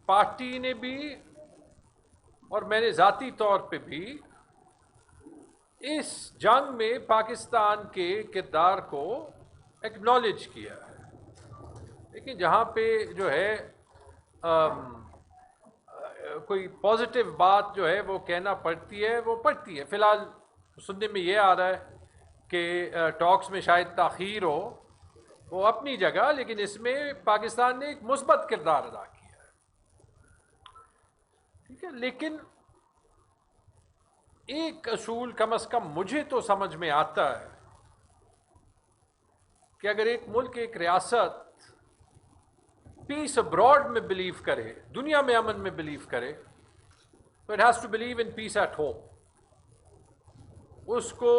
Party نے بھی اور میں نے ذاتی طور پہ بھی اس جنگ میں پاکستان کے کردار کو ایکنالج کیا ہے، لیکن جہاں پہ جو ہے کوئی پازیٹیو بات جو ہے وہ کہنا پڑتی ہے وہ پڑتی ہے۔ فی الحال سننے میں یہ آ رہا ہے کہ ٹاکس میں شاید تاخیر ہو، وہ اپنی جگہ، لیکن اس میں پاکستان نے ایک مثبت کردار ادا کیا ہے، ٹھیک ہے۔ لیکن ایک اصول کم از کم مجھے تو سمجھ میں آتا ہے کہ اگر ایک ملک، ایک ریاست پیس ابراڈ میں بلیو کرے، دنیا میں امن میں بلیو کرے، تو it has to believe in peace at home. اس کو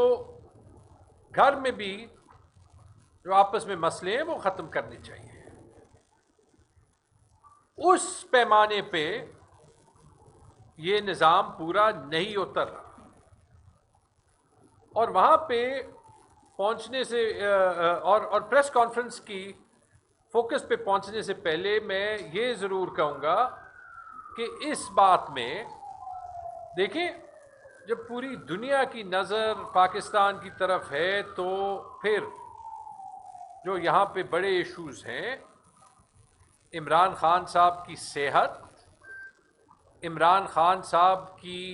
گھر میں بھی جو آپس میں مسئلے ہیں وہ ختم کرنے چاہیے۔ اس پیمانے پہ یہ نظام پورا نہیں اتر رہا، اور وہاں پہ پہنچنے سے اور پریس کانفرنس کی فوکس پہ پہنچنے سے پہلے میں یہ ضرور کہوں گا کہ اس بات میں دیکھیں، جب پوری دنیا کی نظر پاکستان کی طرف ہے تو پھر جو یہاں پہ بڑے ایشوز ہیں، عمران خان صاحب کی صحت، عمران خان صاحب کی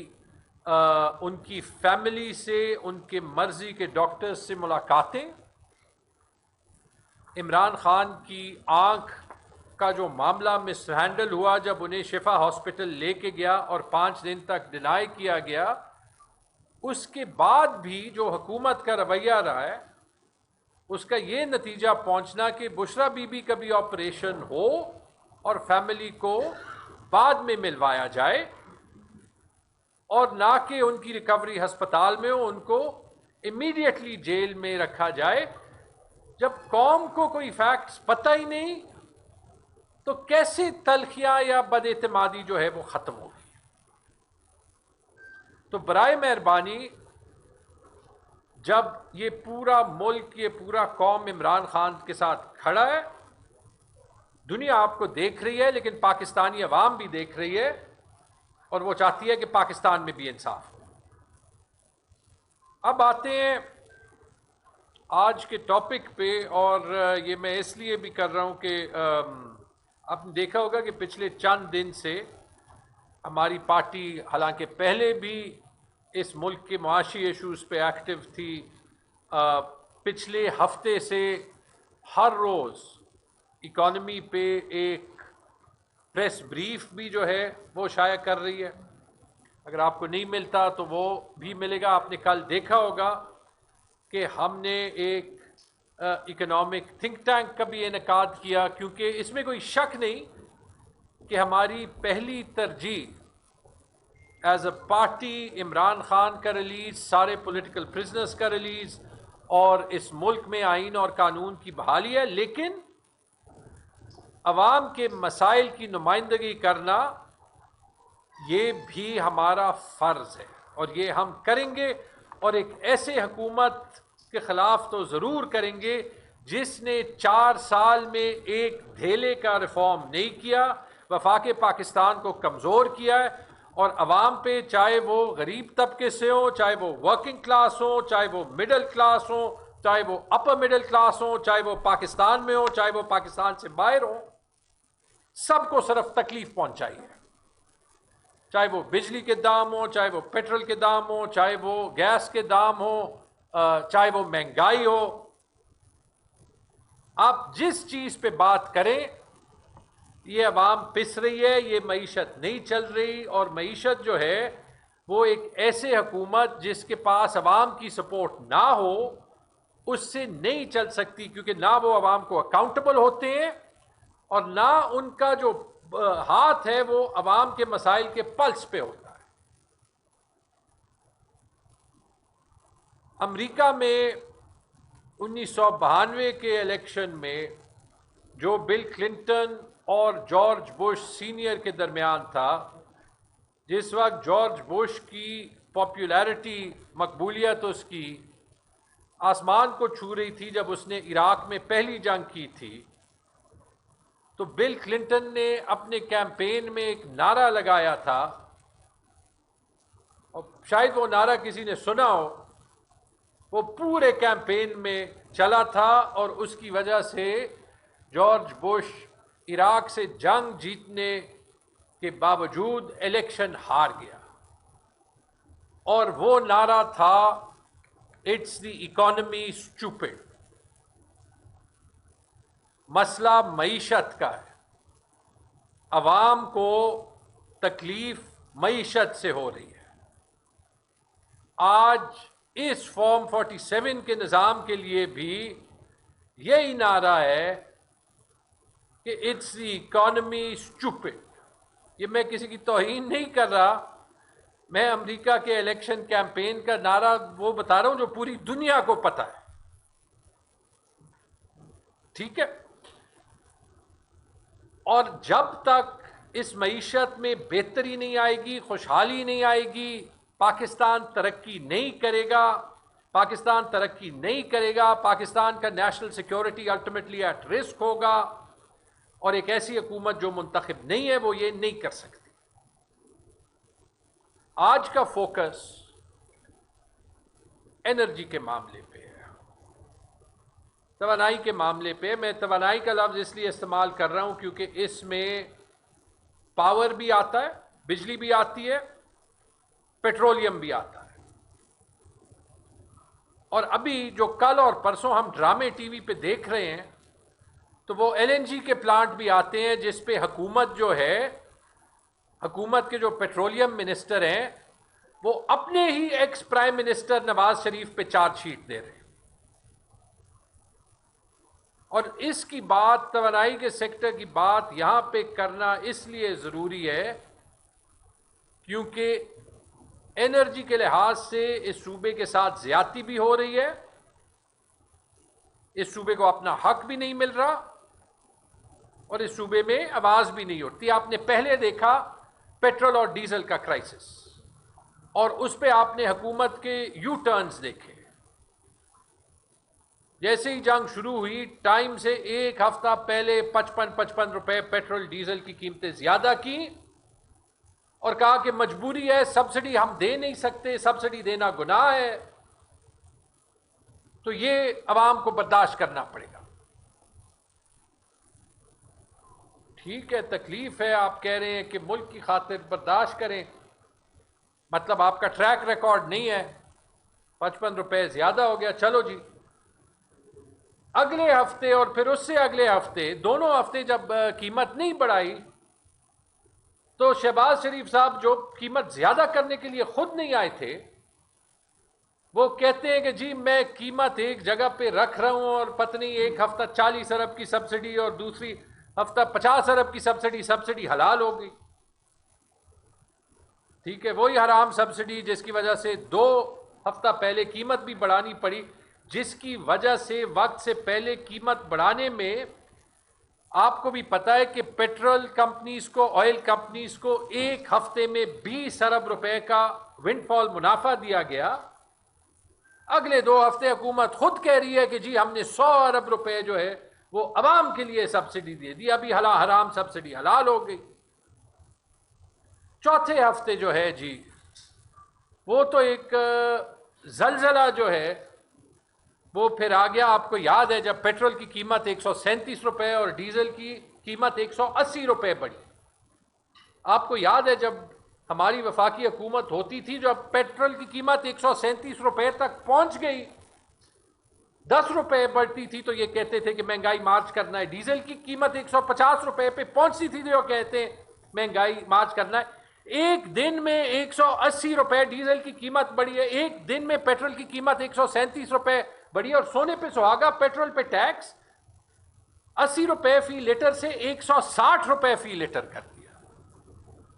ان کی فیملی سے، ان کے مرضی کے ڈاکٹرز سے ملاقاتیں، عمران خان کی آنکھ کا جو معاملہ مس ہینڈل ہوا جب انہیں شفا ہاسپٹل لے کے گیا اور 5 دن تک ڈینائی کیا گیا، اس کے بعد بھی جو حکومت کا رویہ رہا ہے، اس کا یہ نتیجہ پہنچنا کہ بشرا بی بی کا بھی آپریشن ہو اور فیملی کو بعد میں ملوایا جائے، اور نہ کہ ان کی ریکوری ہسپتال میں ہو، ان کو امیڈیٹلی جیل میں رکھا جائے۔ جب قوم کو کوئی فیکٹس پتہ ہی نہیں تو کیسے تلخیاں یا بد اعتمادی جو ہے وہ ختم ہوگی؟ تو برائے مہربانی، جب یہ پورا ملک، یہ پورا قوم عمران خان کے ساتھ کھڑا ہے، دنیا آپ کو دیکھ رہی ہے، لیکن پاکستانی عوام بھی دیکھ رہی ہے، اور وہ چاہتی ہے کہ پاکستان میں بھی انصاف ہو۔ اب آتے ہیں آج کے ٹاپک پہ، اور یہ میں اس لیے بھی کر رہا ہوں کہ آپ نے دیکھا ہوگا کہ پچھلے چند دن سے ہماری پارٹی حالانکہ پہلے بھی اس ملک کے معاشی ایشوز پہ ایکٹیو تھی، پچھلے ہفتے سے ہر روز اکانومی پہ ایک پریس بریف بھی جو ہے وہ شائع کر رہی ہے۔ اگر آپ کو نہیں ملتا تو وہ بھی ملے گا۔ آپ نے کل دیکھا ہوگا کہ ہم نے ایک اکنامک تھنک ٹینک کا بھی انعقاد کیا، کیونکہ اس میں کوئی شک نہیں کہ ہماری پہلی ترجیح as a party Imran Khan کا ریلیز، سارے پولیٹیکل پرزنرز کا ریلیز، اور اس ملک میں آئین اور قانون کی بحالی ہے، لیکن عوام کے مسائل کی نمائندگی کرنا یہ بھی ہمارا فرض ہے، اور یہ ہم کریں گے، اور ایک ایسے حکومت کے خلاف تو ضرور کریں گے جس نے 4 سال میں ایک دھیلے کا ریفارم نہیں کیا، وفاق پاکستان کو کمزور کیا ہے، اور عوام پہ، چاہے وہ غریب طبقے سے ہوں، چاہے وہ ورکنگ کلاس ہوں، چاہے وہ مڈل کلاس ہوں، چاہے وہ اپر مڈل کلاس ہوں، چاہے وہ پاکستان میں ہوں، چاہے وہ پاکستان سے باہر ہوں، سب کو صرف تکلیف پہنچائی ہے۔ چاہے وہ بجلی کے دام ہوں، چاہے وہ پیٹرول کے دام ہوں، چاہے وہ گیس کے دام ہوں، چاہے وہ مہنگائی ہو، آپ جس چیز پہ بات کریں، یہ عوام پس رہی ہے، یہ معیشت نہیں چل رہی، اور معیشت جو ہے وہ ایک ایسے حکومت جس کے پاس عوام کی سپورٹ نہ ہو اس سے نہیں چل سکتی، کیونکہ نہ وہ عوام کو اکاؤنٹیبل ہوتے ہیں، اور نہ ان کا جو ہاتھ ہے وہ عوام کے مسائل کے پلس پہ ہوتا ہے۔ امریکہ میں 1992 کے الیکشن میں جو بل کلنٹن اور جارج بش سینئر کے درمیان تھا، جس وقت جارج بش کی پاپولیرٹی، مقبولیت اس کی آسمان کو چھو رہی تھی جب اس نے عراق میں پہلی جنگ کی تھی، تو بل کلنٹن نے اپنے کیمپین میں ایک نعرہ لگایا تھا، اور شاید وہ نعرہ کسی نے سنا ہو، وہ پورے کیمپین میں چلا تھا، اور اس کی وجہ سے جارج بش عراق سے جنگ جیتنے کے باوجود الیکشن ہار گیا، اور وہ نعرہ تھا اٹس دی اکانومی اسٹوپڈ۔ مسئلہ معیشت کا ہے، عوام کو تکلیف معیشت سے ہو رہی ہے۔ آج اس فارم 47 کے نظام کے لیے بھی یہی نعرہ ہے کہ اٹس دی اکانومی اسٹوپڈ۔ یہ میں کسی کی توہین نہیں کر رہا، میں امریکہ کے الیکشن کیمپین کا نعرہ وہ بتا رہا ہوں جو پوری دنیا کو پتہ ہے، ٹھیک ہے؟ اور جب تک اس معیشت میں بہتری نہیں آئے گی، خوشحالی نہیں آئے گی، پاکستان ترقی نہیں کرے گا، پاکستان کا national security ultimately at risk ہوگا، اور ایک ایسی حکومت جو منتخب نہیں ہے وہ یہ نہیں کر سکتی۔ آج کا فوکس انرجی کے معاملے پہ ہے، توانائی کے معاملے پہ۔ میں توانائی کا لفظ اس لیے استعمال کر رہا ہوں کیونکہ اس میں پاور بھی آتا ہے، بجلی بھی آتی ہے، پیٹرولیم بھی آتا ہے۔ اور ابھی جو کل اور پرسوں ہم ڈرامے ٹی وی پہ دیکھ رہے ہیں، تو وہ ایل این جی کے پلانٹ بھی آتے ہیں جس پہ حکومت جو ہے، حکومت کے جو پیٹرولیم منسٹر ہیں، وہ اپنے ہی ex prime minister Nawaz Sharif پہ چارج شیٹ دے رہے ہیں۔ اور اس کی بات، توانائی کے سیکٹر کی بات یہاں پہ کرنا اس لیے ضروری ہے کیونکہ انرجی کے لحاظ سے اس صوبے کے ساتھ زیادتی بھی ہو رہی ہے، اس صوبے کو اپنا حق بھی نہیں مل رہا، اور اس صوبے میں آواز بھی نہیں اٹھتی۔ آپ نے پہلے دیکھا پیٹرول اور ڈیزل کا کرائسس، اور اس پہ آپ نے حکومت کے یو ٹرنز دیکھے۔ جیسے ہی جنگ شروع ہوئی، ٹائم سے ایک ہفتہ پہلے 55 روپے پیٹرول ڈیزل کی قیمتیں زیادہ کی، اور کہا کہ مجبوری ہے، سبسڈی ہم دے نہیں سکتے، سبسڈی دینا گناہ ہے، تو یہ عوام کو برداشت کرنا پڑے گا۔ ٹھیک ہے، تکلیف ہے، آپ کہہ رہے ہیں کہ ملک کی خاطر برداشت کریں، مطلب آپ کا ٹریک ریکارڈ نہیں ہے، 55 روپے زیادہ ہو گیا، چلو جی۔ اگلے ہفتے اور پھر اس سے اگلے ہفتے، دونوں ہفتے جب قیمت نہیں بڑھائی، تو شہباز شریف صاحب جو قیمت زیادہ کرنے کے لیے خود نہیں آئے تھے، وہ کہتے ہیں کہ جی میں قیمت ایک جگہ پہ رکھ رہا ہوں، اور پتہ نہیں ایک ہفتہ 40 ارب کی سبسڈی اور دوسری ہفتہ 50 ارب کی سبسڈی حلال ہو گئی۔ ٹھیک ہے، وہی حرام سبسڈی جس کی وجہ سے 2 ہفتہ پہلے قیمت بھی بڑھانی پڑی، جس کی وجہ سے وقت سے پہلے قیمت بڑھانے میں آپ کو بھی پتہ ہے کہ پیٹرول کمپنیز کو، آئل کمپنیز کو ایک ہفتے میں 20 ارب روپے کا ونڈ فال منافع دیا گیا۔ اگلے 2 ہفتے حکومت خود کہہ رہی ہے کہ جی ہم نے 100 ارب روپے جو ہے وہ عوام کے لیے سبسڈی دے دی، ابھی حرام سبسڈی حلال ہو گئی۔ چوتھے ہفتے جو ہے جی وہ تو ایک زلزلہ جو ہے وہ پھر آ گیا۔ آپ کو یاد ہے جب پیٹرول کی قیمت 137 روپے اور ڈیزل کی قیمت 180 روپے بڑھی۔ آپ کو یاد ہے جب ہماری وفاقی حکومت ہوتی تھی، جب پیٹرول کی قیمت 137 روپے تک پہنچ گئی، 10 روپے بڑھتی تھی تو یہ کہتے تھے کہ مہنگائی مارچ کرنا ہے۔ ڈیزل کی قیمت 150 روپے پہ پہنچتی تھی تو کہتے ہیں مہنگائی مارچ کرنا ہے۔ ایک دن میں 180 روپے ڈیزل کی قیمت بڑھی ہے، ایک دن میں پیٹرول کی قیمت 137 روپے بڑھی، اور سونے پہ سہاگا پیٹرول پہ ٹیکس 80 روپے فی لیٹر سے 160 روپے فی لیٹر کر دیا۔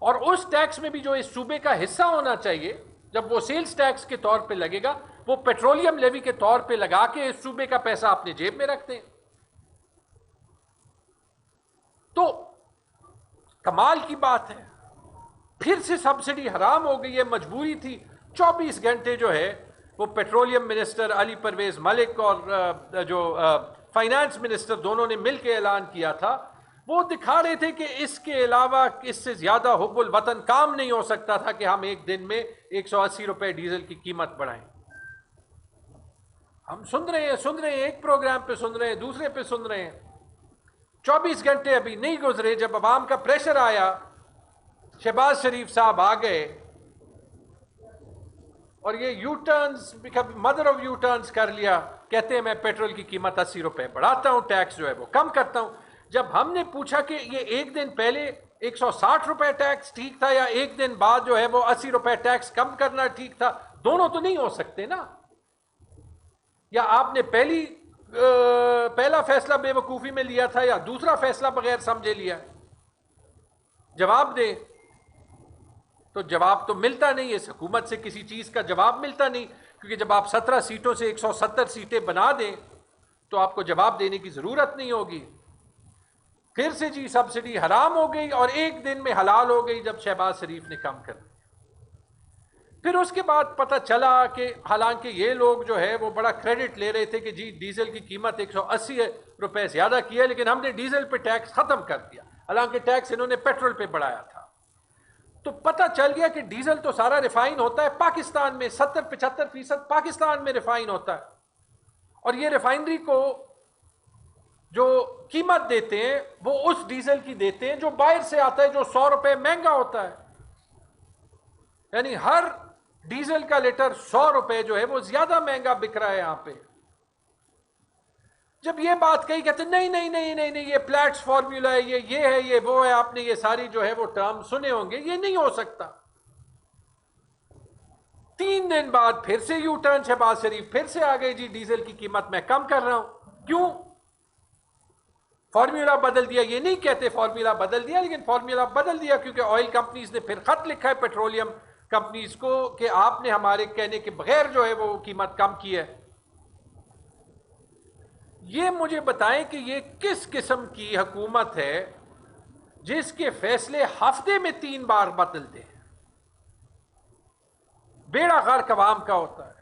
اور اس ٹیکس میں بھی جو اس صوبے کا حصہ ہونا چاہیے، جب وہ سیلز ٹیکس کے طور پہ لگے گا، وہ پیٹرولیم لیوی کے طور پہ لگا کے اس صوبے کا پیسہ اپنے جیب میں رکھتے ہیں۔ تو کمال کی بات ہے، پھر سے سبسڈی حرام ہو گئی ہے، مجبوری تھی۔ 24 گھنٹے جو ہے وہ پیٹرولیم منسٹر علی پرویز ملک اور جو فائنانس منسٹر دونوں نے مل کے اعلان کیا تھا، وہ دکھا رہے تھے کہ اس کے علاوہ اس سے زیادہ حب الوطن کام نہیں ہو سکتا تھا کہ ہم ایک دن میں 180 روپے ڈیزل کی قیمت بڑھائیں. ہم سن رہے ہیں ایک پروگرام پہ سن رہے ہیں, دوسرے پہ سن رہے ہیں. 24 گھنٹے ابھی نہیں گزرے جب عوام کا پریشر آیا, شہباز شریف صاحب آ گئے اور یہ you turns, mother of you turns کر لیا. کہتے ہیں میں پیٹرول کی قیمت 80 روپے بڑھاتا ہوں, ٹیکس جو ہے وہ کم کرتا ہوں. جب ہم نے پوچھا کہ یہ ایک دن پہلے 160 روپے ٹیکس ٹھیک تھا یا ایک دن بعد جو ہے وہ 80 روپے ٹیکس کم کرنا ٹھیک تھا, دونوں تو نہیں ہو سکتے نا. یا آپ نے پہلا فیصلہ بے وقوفی میں لیا تھا یا دوسرا فیصلہ بغیر سمجھے لیا. جواب دے. تو جواب تو ملتا نہیں, اس حکومت سے کسی چیز کا جواب ملتا نہیں, کیونکہ جب آپ 17 سیٹوں سے 170 سیٹیں بنا دیں تو آپ کو جواب دینے کی ضرورت نہیں ہوگی. پھر سے جی سبسڈی حرام ہو گئی اور ایک دن میں حلال ہو گئی جب شہباز شریف نے کم کر دیا. پھر اس کے بعد پتہ چلا کہ حالانکہ یہ لوگ جو ہے وہ بڑا کریڈٹ لے رہے تھے کہ جی ڈیزل کی قیمت 180 روپے زیادہ کی ہے, لیکن ہم نے ڈیزل پہ ٹیکس ختم کر دیا, حالانکہ ٹیکس انہوں نے پیٹرول پہ بڑھایا تھا. تو پتہ چل گیا کہ ڈیزل تو سارا ریفائن ہوتا ہے پاکستان میں, 70-75% پاکستان میں ریفائن ہوتا ہے, اور یہ ریفائنری کو جو قیمت دیتے ہیں وہ اس ڈیزل کی دیتے ہیں جو باہر سے آتا ہے, جو 100 روپے مہنگا ہوتا ہے. یعنی ہر ڈیزل کا لیٹر 100 روپے جو ہے وہ زیادہ مہنگا بک رہا ہے یہاں پہ. جب یہ بات کہی, کہتے نہیں یہ پلیٹس فارمولا ہے, یہ ہے, یہ وہ ہے, آپ نے یہ ساری جو ہے وہ ٹرم سنے ہوں گے, یہ نہیں ہو سکتا. 3 دن بعد پھر سے یو ٹرن شہباز شریف پھر سے آ گئی, جی ڈیزل کی قیمت میں کم کر رہا ہوں. کیوں؟ فارمولا بدل دیا. یہ نہیں کہتے فارمولا بدل دیا, لیکن فارمولا بدل دیا کیونکہ آئل کمپنیز نے پھر خط لکھا ہے پیٹرولیم کمپنیز کو کہ آپ نے ہمارے کہنے کے بغیر جو ہے وہ قیمت کم کی ہے. یہ مجھے بتائیں کہ یہ کس قسم کی حکومت ہے جس کے فیصلے ہفتے میں 3 بار بدلتے ہیں. بیڑا غرق عوام کا ہوتا ہے.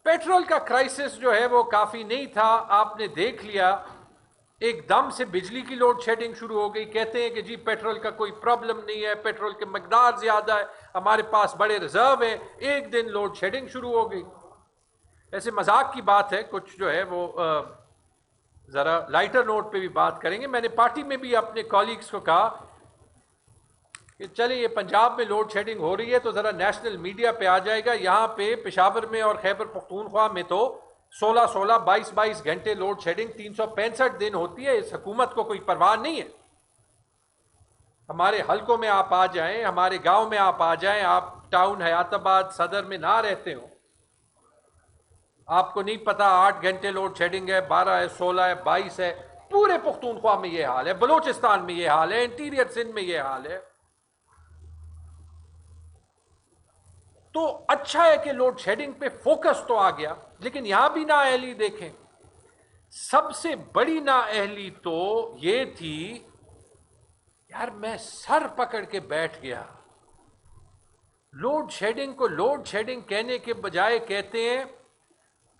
پیٹرول کا کرائسس جو ہے وہ کافی نہیں تھا, آپ نے دیکھ لیا ایک دم سے بجلی کی لوڈ شیڈنگ شروع ہو گئی. کہتے ہیں کہ جی پیٹرول کا کوئی پرابلم نہیں ہے, پیٹرول کی مقدار زیادہ ہے, ہمارے پاس بڑے ریزرو ہیں. ایک دن لوڈ شیڈنگ شروع ہو گئی. ایسے مذاق کی بات ہے, کچھ جو ہے وہ ذرا لائٹر نوٹ پہ بھی بات کریں گے. میں نے پارٹی میں بھی اپنے کولیگز کو کہا کہ چلیں یہ پنجاب میں لوڈ شیڈنگ ہو رہی ہے تو ذرا نیشنل میڈیا پہ آ جائے گا. یہاں پہ پشاور میں اور خیبر پختونخوا میں تو 16 22 گھنٹے لوڈ شیڈنگ 365 دن ہوتی ہے. اس حکومت کو کوئی پرواہ نہیں ہے. ہمارے حلقوں میں آپ آ جائیں, ہمارے گاؤں میں آپ آ جائیں, آپ ٹاؤن حیات آباد صدر میں نہ رہتے ہو, آپ کو نہیں پتا 8 گھنٹے لوڈ شیڈنگ ہے, 12 ہے, 16 ہے, 22 ہے. پورے پختونخوا میں یہ حال ہے, بلوچستان میں یہ حال ہے, انٹیریئر سندھ میں یہ حال ہے. تو اچھا ہے کہ لوڈ شیڈنگ پہ فوکس تو آ گیا, لیکن یہاں بھی نااہلی دیکھیں. سب سے بڑی نااہلی تو یہ تھی, یار میں سر پکڑ کے بیٹھ گیا. لوڈ شیڈنگ کو لوڈ شیڈنگ کہنے کے بجائے کہتے ہیں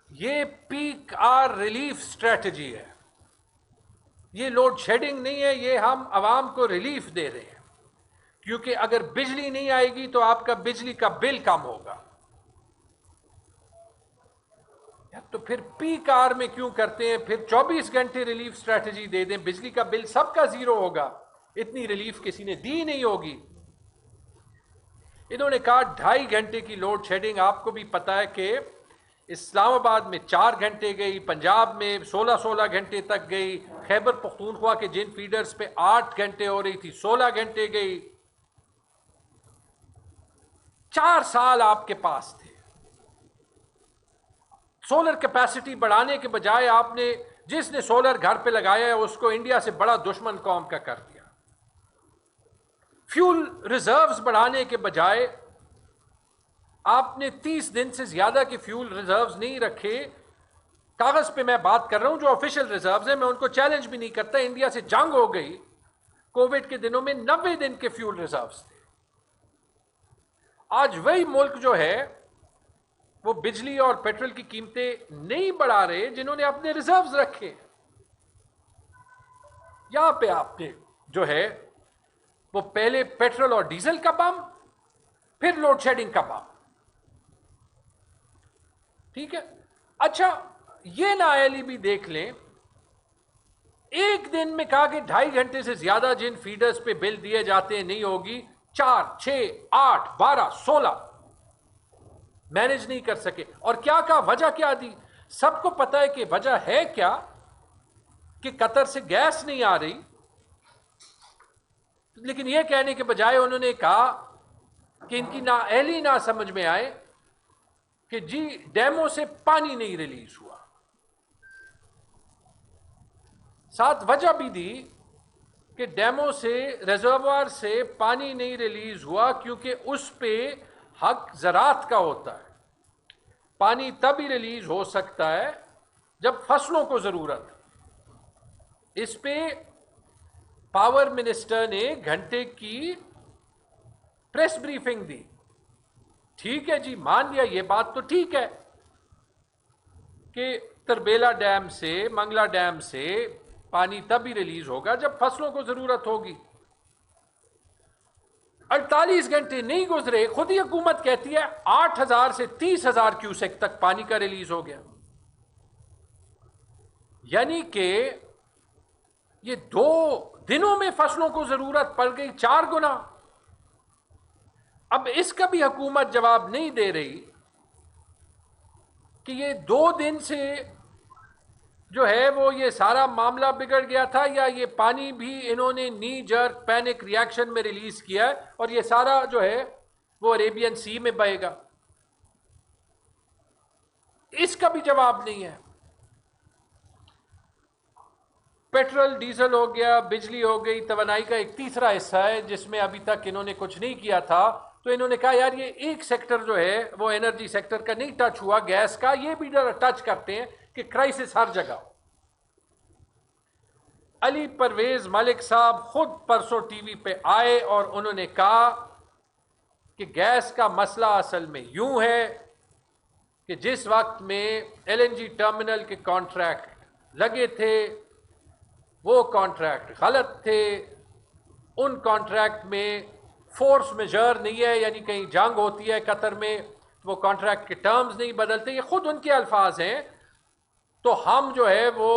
یہ پیک آر ریلیف اسٹریٹجی ہے. یہ لوڈ شیڈنگ نہیں ہے, یہ ہم عوام کو ریلیف دے رہے ہیں, کیونکہ اگر بجلی نہیں آئے گی تو آپ کا بجلی کا بل کم ہوگا. تو پھر پیک آر میں کیوں کرتے ہیں؟ پھر 24 گھنٹے ریلیف اسٹریٹجی دے دیں, بجلی کا بل سب کا زیرو ہوگا. اتنی ریلیف کسی نے دی نہیں ہوگی. انہوں نے کہا 2.5 گھنٹے کی لوڈ شیڈنگ. آپ کو بھی پتا ہے کہ اسلام آباد میں 4 گھنٹے گئی, پنجاب میں 16 گھنٹے تک گئی, خیبر پختونخوا کے جن فیڈرز پہ 8 گھنٹے ہو رہی تھی 16 گھنٹے گئی. 4 سال آپ کے پاس تھے. سولر کیپیسٹی بڑھانے کے بجائے آپ نے جس نے سولر گھر پہ لگایا ہے اس کو انڈیا سے بڑا دشمن قوم کا کر دیا. فیول ریزروز بڑھانے کے بجائے آپ نے 30 دن سے زیادہ کے فیول ریزروز نہیں رکھے. کاغذ پہ میں بات کر رہا ہوں, جو آفیشیل ریزروز ہیں میں ان کو چیلنج بھی نہیں کرتا. انڈیا سے جنگ ہو گئی, کووڈ کے دنوں میں 90 دن کے فیول ریزروز تھے. آج وہی ملک جو ہے وہ بجلی اور پیٹرول کی قیمتیں نہیں بڑھا رہے جنہوں نے اپنے ریزروز رکھے. یہاں پہ آپ نے جو ہے وہ پہلے پیٹرول اور ڈیزل کا بم، پھر لوڈ شیڈنگ کا بم. ٹھیک ہے. اچھا یہ نااہلی بھی دیکھ لیں، ایک دن میں کہا کہ 2.5 گھنٹے سے زیادہ جن فیڈرز پہ بل دیے جاتے ہیں نہیں ہوگی، 4 6 8 12 16 مینج نہیں کر سکے. اور کیا کہا، وجہ کیا دی؟ سب کو پتا ہے کہ وجہ ہے کیا، کہ قطر سے گیس نہیں آ رہی. لیکن یہ کہنے کے بجائے انہوں نے کہا کہ ان کی نااہلی نہ سمجھ میں آئے کہ جی ڈیموں سے پانی نہیں ریلیز ہوا. ساتھ وجہ بھی دی کہ ڈیموں سے، ریزروار سے پانی نہیں ریلیز ہوا کیونکہ اس پہ حق زراعت کا ہوتا ہے. پانی تب ہی ریلیز ہو سکتا ہے جب فصلوں کو ضرورت. اس پہ پاور منسٹر نے گھنٹے کی پریس بریفنگ دی. ٹھیک ہے جی، مان لیا یہ بات تو ٹھیک ہے کہ تربیلا ڈیم سے، منگلا ڈیم سے پانی تب ہی ریلیز ہوگا جب فصلوں کو ضرورت ہوگی. 48 گھنٹے نہیں گزرے، خود ہی حکومت کہتی ہے 8,000 سے 30,000 کیوسیک تک پانی کا ریلیز ہو گیا. یعنی کہ یہ 2 دنوں میں فصلوں کو ضرورت پڑ گئی 4 گنا. اب اس کا بھی حکومت جواب نہیں دے رہی کہ یہ 2 دن سے جو ہے وہ یہ سارا معاملہ بگڑ گیا تھا، یا یہ پانی بھی انہوں نے نی جرک پینک ری ایکشن میں ریلیز کیا ہے اور یہ سارا جو ہے وہ عریبین سی میں بہے گا. اس کا بھی جواب نہیں ہے. پیٹرول ڈیزل ہو گیا، بجلی ہو گئی، توانائی کا ایک تیسرا حصہ ہے جس میں ابھی تک انہوں نے کچھ نہیں کیا تھا. تو انہوں نے کہا یار یہ ایک سیکٹر جو ہے وہ انرجی سیکٹر کا نہیں ٹچ ہوا، گیس کا، یہ بھی ٹچ کرتے ہیں کہ کرائسس ہر جگہ ہو. علی پرویز ملک صاحب خود پرسوں ٹی وی پہ آئے اور انہوں نے کہا کہ گیس کا مسئلہ اصل میں یوں ہے کہ جس وقت میں ایل این جی ٹرمینل کے کانٹریکٹ لگے تھے وہ کانٹریکٹ غلط تھے. ان کانٹریکٹ میں فورس میجر نہیں ہے، یعنی کہیں جنگ ہوتی ہے قطر میں وہ کانٹریکٹ کے ٹرمز نہیں بدلتے. یہ خود ان کے الفاظ ہیں. تو ہم جو ہے وہ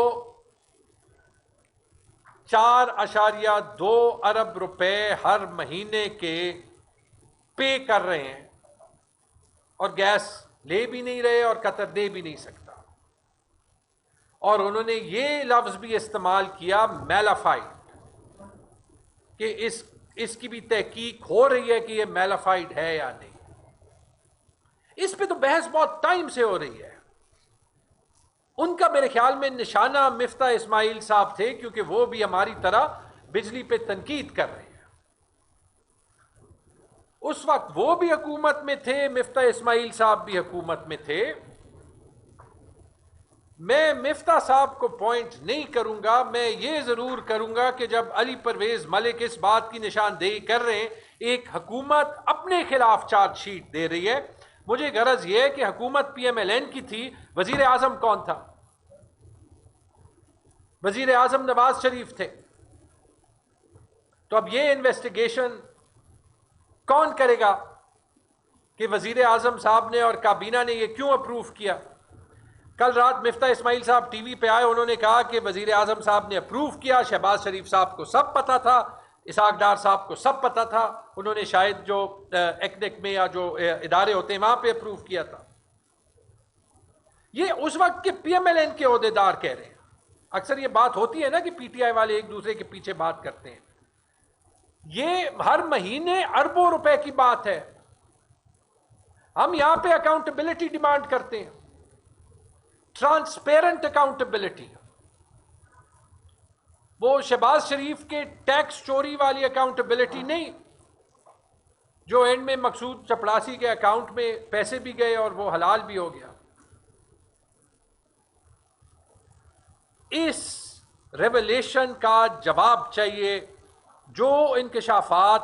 4.2 ارب روپے ہر مہینے کے پے کر رہے ہیں اور گیس لے بھی نہیں رہے اور قطر دے بھی نہیں سکتا. اور انہوں نے یہ لفظ بھی استعمال کیا میلافائڈ، کہ اس کی بھی تحقیق ہو رہی ہے کہ یہ میلافائڈ ہے یا نہیں. اس پہ تو بحث بہت ٹائم سے ہو رہی ہے. ان کا میرے خیال میں نشانہ مفتاح اسماعیل صاحب تھے، کیونکہ وہ بھی ہماری طرح بجلی پہ تنقید کر رہے ہیں. اس وقت وہ بھی حکومت میں تھے، مفتاح اسماعیل صاحب بھی حکومت میں تھے. میں مفتاح صاحب کو پوائنٹ نہیں کروں گا، میں یہ ضرور کروں گا کہ جب علی پرویز ملک اس بات کی نشاندہی کر رہے ہیں ایک حکومت اپنے خلاف چارج شیٹ دے رہی ہے، مجھے غرض یہ ہے کہ حکومت پی ایم ایل این کی تھی، وزیر اعظم کون تھا؟ وزیر اعظم نواز شریف تھے. تو اب یہ انویسٹیگیشن کون کرے گا کہ وزیر اعظم صاحب نے اور کابینہ نے یہ کیوں اپروو کیا؟ کل رات مفتاح اسماعیل صاحب ٹی وی پہ آئے، انہوں نے کہا کہ وزیر اعظم صاحب نے اپروو کیا، شہباز شریف صاحب کو سب پتا تھا، اسحاق ڈار صاحب کو سب پتا تھا، انہوں نے شاید جو ایکنک میں یا جو ادارے ہوتے ہیں وہاں پہ اپروو کیا تھا. یہ اس وقت کے پی ایم ایل این کے عہدیدار کہہ رہے ہیں. اکثر یہ بات ہوتی ہے نا کہ پی ٹی آئی والے ایک دوسرے کے پیچھے بات کرتے ہیں. یہ ہر مہینے اربوں روپے کی بات ہے. ہم یہاں پہ اکاؤنٹیبلٹی ڈیمانڈ کرتے ہیں، ٹرانسپیرنٹ اکاؤنٹیبلٹی. وہ شہباز شریف کے ٹیکس چوری والی اکاؤنٹیبلٹی نہیں، جو اینڈ میں مقصود چپڑاسی کے اکاؤنٹ میں پیسے بھی گئے اور وہ حلال بھی ہو گیا. اس ریولیشن کا جواب چاہیے. جو انکشافات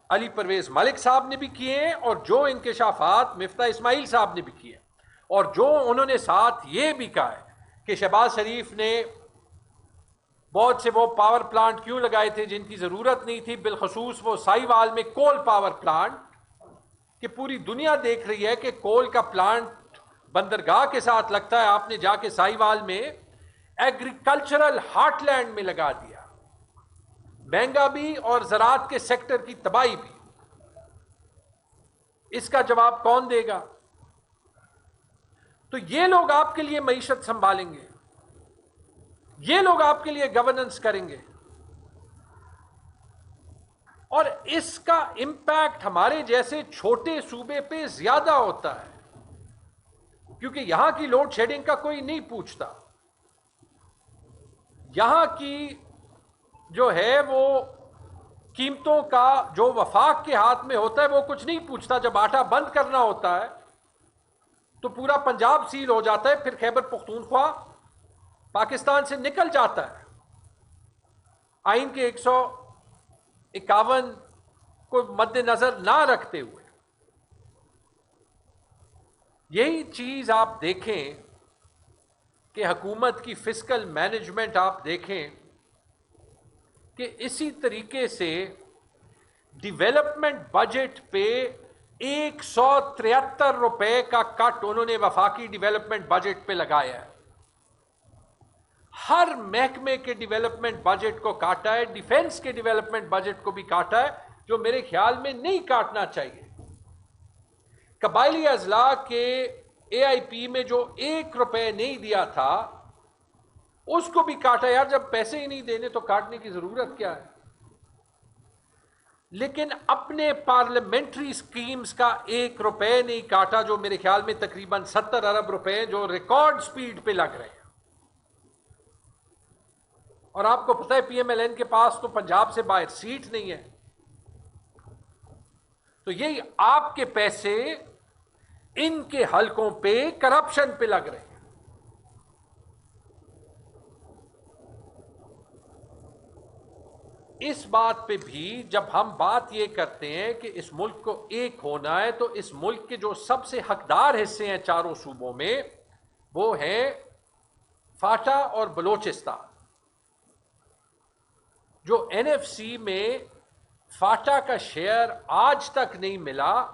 علی پرویز ملک صاحب نے بھی کیے ہیں اور جو انکشافات مفتاح اسماعیل صاحب نے بھی کیے ہیں، اور جو انہوں نے ساتھ یہ بھی کہا ہے کہ شہباز شریف نے بہت سے وہ پاور پلانٹ کیوں لگائے تھے جن کی ضرورت نہیں تھی، بالخصوص وہ سائیوال میں کول پاور پلانٹ، کہ پوری دنیا دیکھ رہی ہے کہ کول کا پلانٹ بندرگاہ کے ساتھ لگتا ہے، آپ نے جا کے سائیوال میں ایگریکلچرل ہارٹ لینڈ میں لگا دیا، مہنگا بھی اور زراعت کے سیکٹر کی تباہی بھی۔ اس کا جواب کون دے گا؟ تو یہ لوگ آپ کے لیے معیشت سنبھالیں گے، یہ لوگ آپ کے لیے گورننس کریں گے، اور اس کا امپیکٹ ہمارے جیسے چھوٹے صوبے پہ زیادہ ہوتا ہے، کیونکہ یہاں کی لوڈ شیڈنگ کا کوئی نہیں پوچھتا، یہاں کی جو ہے وہ قیمتوں کا جو وفاق کے ہاتھ میں ہوتا ہے وہ کچھ نہیں پوچھتا۔ جب آٹا بند کرنا ہوتا ہے تو پورا پنجاب سیل ہو جاتا ہے، پھر خیبر پختونخوا پاکستان سے نکل جاتا ہے، آئین کے 151 کو مد نظر نہ رکھتے ہوئے۔ یہی چیز آپ دیکھیں کہ حکومت کی فسکل مینجمنٹ آپ دیکھیں کہ اسی طریقے سے ڈیولپمنٹ بجٹ پہ 173 روپے کا کٹ انہوں نے وفاقی ڈیولپمنٹ بجٹ پہ لگایا ہے، ہر محکمے کے ڈیولپمنٹ بجٹ کو کاٹا ہے، ڈیفنس کے ڈیولپمنٹ بجٹ کو بھی کاٹا ہے، جو میرے خیال میں نہیں کاٹنا چاہیے۔ قبائلی اضلاع کے اے آئی پی میں جو 1 روپے نہیں دیا تھا اس کو بھی کاٹا۔ یار جب پیسے ہی نہیں دینے تو کاٹنے کی ضرورت کیا ہے؟ لیکن اپنے پارلیمنٹری سکیمز کا 1 روپے نہیں کاٹا، جو میرے خیال میں تقریباً 70 ارب روپے جو ریکارڈ سپیڈ پہ لگ رہے ہیں۔ اور آپ کو پتہ ہے پی ایم ایل این کے پاس تو پنجاب سے باہر سیٹ نہیں ہے، تو یہی آپ کے پیسے ان کے حلقوں پہ کرپشن پہ لگ رہے ہیں۔ اس بات پہ بھی جب ہم بات یہ کرتے ہیں کہ اس ملک کو ایک ہونا ہے، تو اس ملک کے جو سب سے حقدار حصے ہیں چاروں صوبوں میں، وہ ہیں فاٹا اور بلوچستان۔ جو این ایف سی میں فاٹا کا شیئر آج تک نہیں ملا،